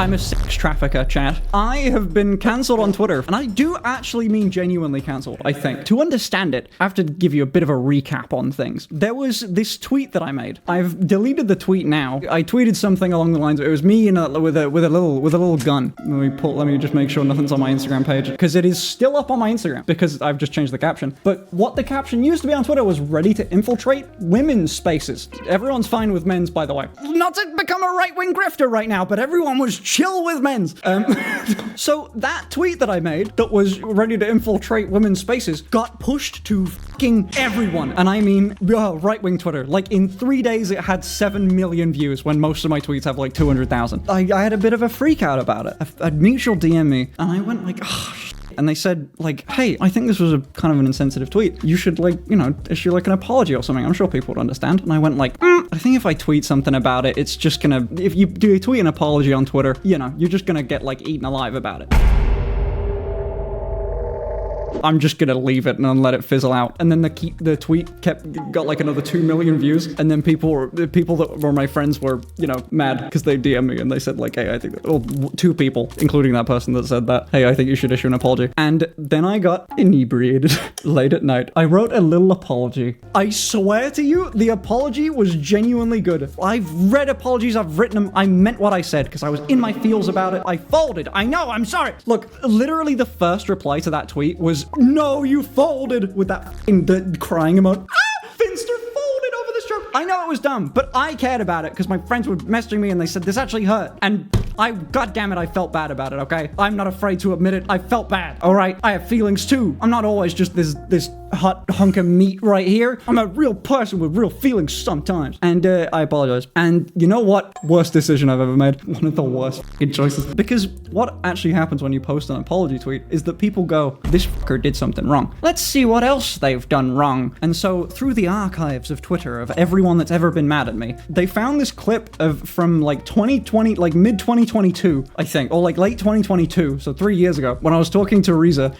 I'm a sex trafficker, chat. I have been cancelled on Twitter, and I do actually mean genuinely cancelled, I think. To understand it, I have to give you a bit of a recap on things. There was this tweet that I made. I've deleted the tweet now. I tweeted something along the lines of, it was me with a little gun. Let me just make sure nothing's on my Instagram page, because it is still up on my Instagram, because I've just changed the caption. But what the caption used to be on Twitter was ready to infiltrate women's spaces. Everyone's fine with men's, by the way. Not to become a right-wing grifter right now, but everyone was chill with men's. So that tweet that I made that was ready to infiltrate women's spaces got pushed to fucking everyone. And I mean, right-wing Twitter. Like, in 3 days, it had 7 million views when most of my tweets have like 200,000. I had a bit of a freak out about it. A mutual DM me, and I went like, oh, shit. And they said, like, hey, I think this was a kind of an insensitive tweet. You should, like, you know, issue like an apology or something. I'm sure people would understand. And I went like, I think if I tweet something about it, it's just gonna, if you do tweet an apology on Twitter, you know, you're just gonna get like eaten alive about it. I'm just gonna leave it and let it fizzle out. And then the tweet got like another 2 million views. And then people that were my friends were, you know, mad because they DM'd me and they said like, hey, I think, well, 2 people, including that person that said that, hey, I think you should issue an apology. And then I got inebriated late at night. I wrote a little apology. I swear to you, the apology was genuinely good. I've read apologies, I've written them. I meant what I said because I was in my feels about it. I folded. I know, I'm sorry. Look, literally the first reply to that tweet was, no, you folded, with that the crying emoji. Finster folded over the stroke. I know it was dumb, but I cared about it because my friends were messaging me and they said this actually hurt. And goddammit, I felt bad about it, okay? I'm not afraid to admit it. I felt bad, all right? I have feelings too. I'm not always just this hot hunk of meat right here. I'm a real person with real feelings sometimes. And I apologize. And you know what? Worst decision I've ever made. One of the worst fucking choices. Because what actually happens when you post an apology tweet is that people go, this fucker did something wrong. Let's see what else they've done wrong. And so through the archives of Twitter of everyone that's ever been mad at me, they found this clip from like 2020, like mid 2022, I think, or like late 2022, so 3 years ago, when I was talking to Reza.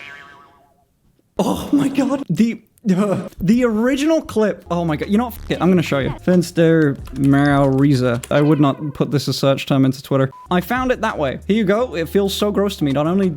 Oh my god, the original clip. Oh my god, you know what? F it, I'm gonna show you. Finster Marrow Reza. I would not put this as search term into Twitter. I found it that way. Here you go. It feels so gross to me. Not only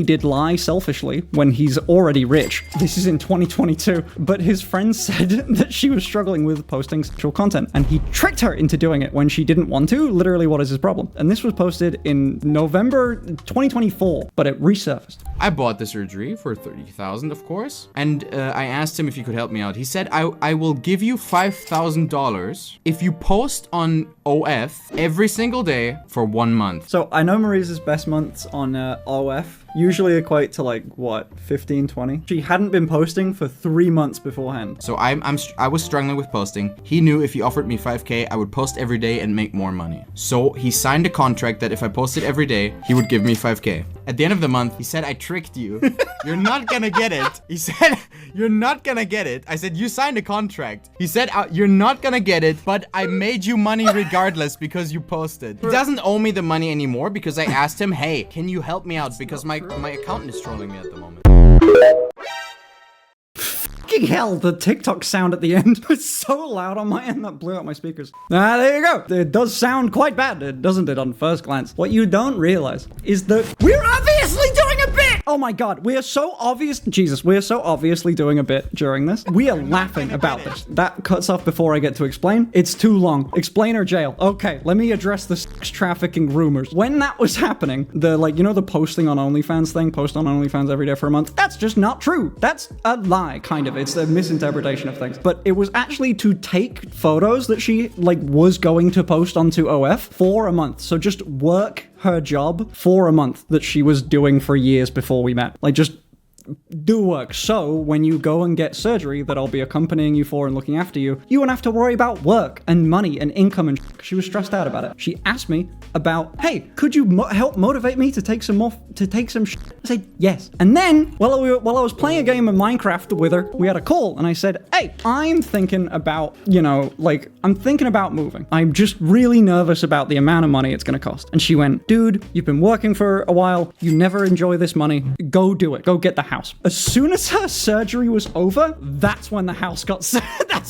did lie selfishly when he's already rich. This is in 2022, but his friend said that she was struggling with posting sexual content, and he tricked her into doing it when she didn't want to. Literally, what is his problem? And this was posted in November 2024, but it resurfaced. I bought the surgery for $30,000, of course, and I asked him if he could help me out. He said, I will give you $5,000 if you post on OF every single day for 1 month. So I know Marisa's best months on OF usually equate to like, what, 15, 20? She hadn't been posting for 3 months beforehand. So I was struggling with posting. He knew if he offered me 5K, I would post every day and make more money. So he signed a contract that if I posted every day, he would give me 5K. At the end of the month, he said, I tricked you. You're not gonna get it. He said, you're not gonna get it. I said, you signed a contract. He said, you're not gonna get it, but I made you money regardless because you posted. He doesn't owe me the money anymore because I asked him, hey, can you help me out? Because my accountant is trolling me at the moment. Fucking hell, the TikTok sound at the end was so loud on my end that blew out my speakers. There you go. It does sound quite bad, doesn't it, on first glance? What you don't realize is that we're obviously doing a bit! Oh my god, we are so obviously doing a bit during this. We are laughing about this. That cuts off before I get to explain. It's too long. Explain or jail. Okay, let me address the sex trafficking rumors. When that was happening, the, like, you know, the posting on OnlyFans thing, post on OnlyFans every day for a month, that's just not true. That's a lie, kind of. It's a misinterpretation of things. But it was actually to take photos that she, like, was going to post onto OF for a month. So just work her job for a month that she was doing for years before we met. Like, just do work. So when you go and get surgery that I'll be accompanying you for and looking after you, you won't have to worry about work and money and income and she was stressed out about it. She asked me about, hey, could you help motivate me to take some I said, yes. And then, while I was playing a game of Minecraft with her, we had a call and I said, hey, I'm thinking about, you know, like, I'm thinking about moving. I'm just really nervous about the amount of money it's gonna cost. And she went, dude, you've been working for a while. You never enjoy this money. Go do it. Go get the house. As soon as her surgery was over, that's when the house got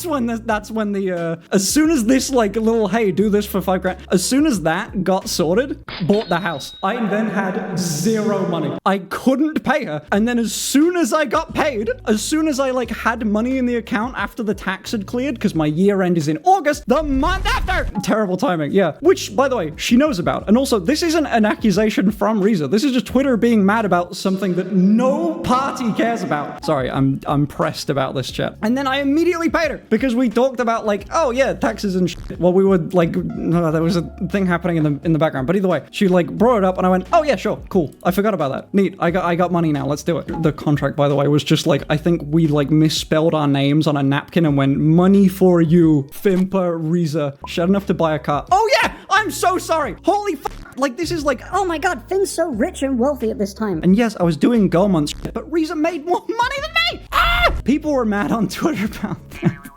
that's when the as soon as this like little, hey, do this for $5,000, as soon as that got sorted, bought the house. I then had zero money. I couldn't pay her. And then as soon as I got paid, as soon as I like had money in the account after the tax had cleared, because my year end is in August, the month after. Terrible timing, yeah. Which, by the way, she knows about. And also, this isn't an accusation from Reza. This is just Twitter being mad about something that no party cares about. Sorry, I'm pressed about this chat. And then I immediately paid her because we talked about like, oh yeah, taxes and shit. Well, we would like, there was a thing happening in the background. But either way, she like brought it up and I went, oh yeah, sure, cool. I forgot about that. Neat. I got money now. Let's do it. The contract, by the way, was just like, I think we like misspelled our names on a napkin and went, money for you, Fimpa Reza. She had enough to buy a car. Oh yeah, I'm so sorry. Holy like this is like, oh my god, Finn's so rich and wealthy at this time. And yes, I was doing girl months, but Reza made more money than me. Ah! People were mad on Twitter about that.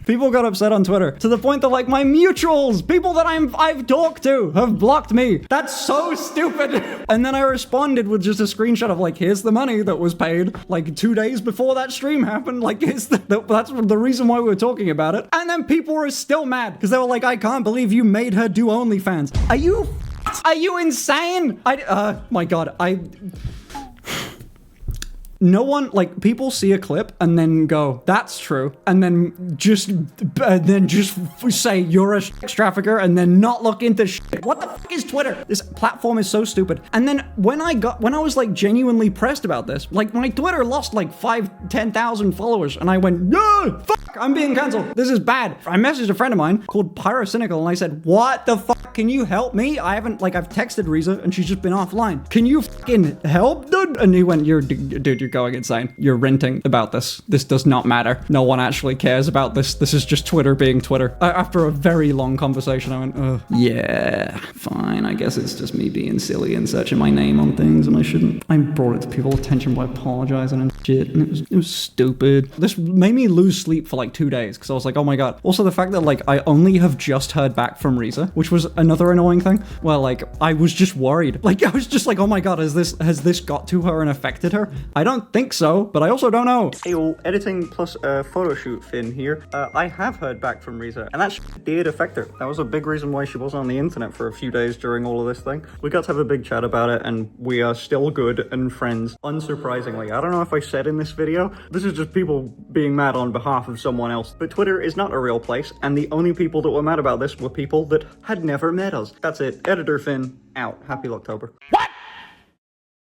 People got upset on Twitter to the point that like my mutuals, people that I've talked to, have blocked me. That's so stupid. And then I responded with just a screenshot of like, here's the money that was paid like 2 days before that stream happened. Like, that's the reason why we were talking about it. And then people were still mad because they were like, I can't believe you made her do OnlyFans. Are you insane? My God, no one, like, people see a clip and then go, that's true, and then just say you're a sex trafficker and then not look into shit. What the fuck is Twitter? This platform is so stupid. And then when I was like genuinely pressed about this, like my Twitter lost like 10,000 followers and I went, no, fuck, I'm being cancelled. This is bad. I messaged a friend of mine called Pyrocynical and I said, what the fuck? Can you help me? I've texted Reza and she's just been offline. Can you fucking help, dude? And he went, dude, you're going insane. You're ranting about this. This does not matter. No one actually cares about this. This is just Twitter being Twitter. After a very long conversation, I went, ugh. Yeah, fine. I guess it's just me being silly and searching my name on things and I shouldn't. I brought it to people's attention by apologizing and shit, and it was stupid. This made me lose sleep for like 2 days because I was like, oh my God. Also, the fact that like I only have just heard back from Reza, which was another annoying thing. Well, like I was just worried. Like I was just like, oh my God, has this got to her and affected her? I don't think so, but I also don't know. Hey all, editing plus photo shoot Finn here. I have heard back from Reza, and that did affect her. That was a big reason why she wasn't on the internet for a few days during all of this thing. We got to have a big chat about it, and we are still good and friends. Unsurprisingly, I don't know if I said in this video, this is just people being mad on behalf of someone else, but Twitter is not a real place, and the only people that were mad about this were people that had never met us. That's it. Editor Finn, out. Happy Locktober. What?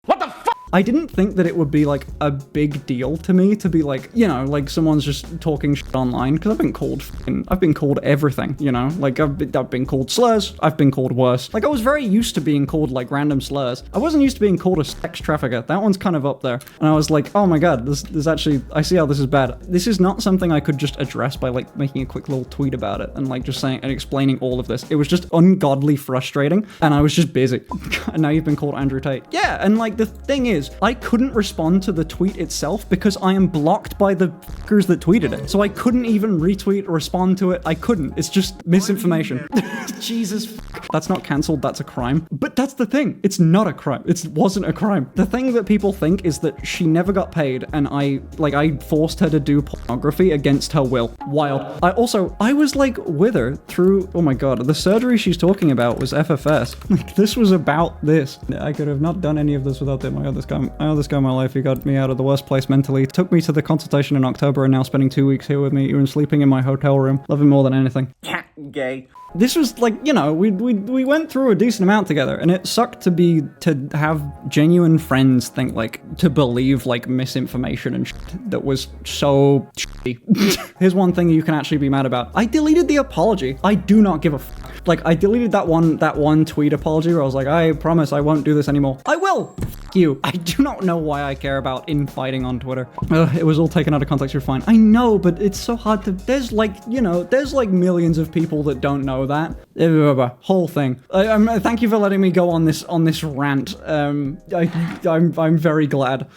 What the fuck? I didn't think that it would be like a big deal to me to be like, you know, like someone's just talking shit online, because I've been called everything, you know, like I've been called slurs, I've been called worse. Like I was very used to being called like random slurs. I wasn't used to being called a sex trafficker. That one's kind of up there. And I was like, oh my God, this actually, I see how this is bad. This is not something I could just address by like making a quick little tweet about it and like just saying and explaining all of this. It was just ungodly frustrating and I was just busy. And now you've been called Andrew Tate. Yeah, and like the thing is, I couldn't respond to the tweet itself because I am blocked by the fuckers that tweeted it. So I couldn't even retweet or respond to it. I couldn't. It's just misinformation. Jesus fuck. That's not cancelled, that's a crime. But that's the thing. It's not a crime. It wasn't a crime. The thing that people think is that she never got paid and I forced her to do pornography against her will. Wild. I was like with her through, oh my God, the surgery she's talking about was FFS. Like this was about this. I could have not done any of this without them. I got this guy in my life. He got me out of the worst place mentally. Took me to the consultation in October and now spending 2 weeks here with me, even sleeping in my hotel room. Love him more than anything. Gay. This was like, you know, we went through a decent amount together and it sucked to have genuine friends think like, to believe like misinformation and shit that was so shitty. Here's one thing you can actually be mad about. I deleted the apology. I do not give a fuck. Like I deleted that one tweet apology where I was like, I promise I won't do this anymore. I will. Fuck you. I do not know why I care about infighting on Twitter. It was all taken out of context. You're fine. I know, but it's so hard to, there's like, you know, there's like millions of people that don't know that. Whole thing. Thank you for letting me go on this rant. I'm very glad.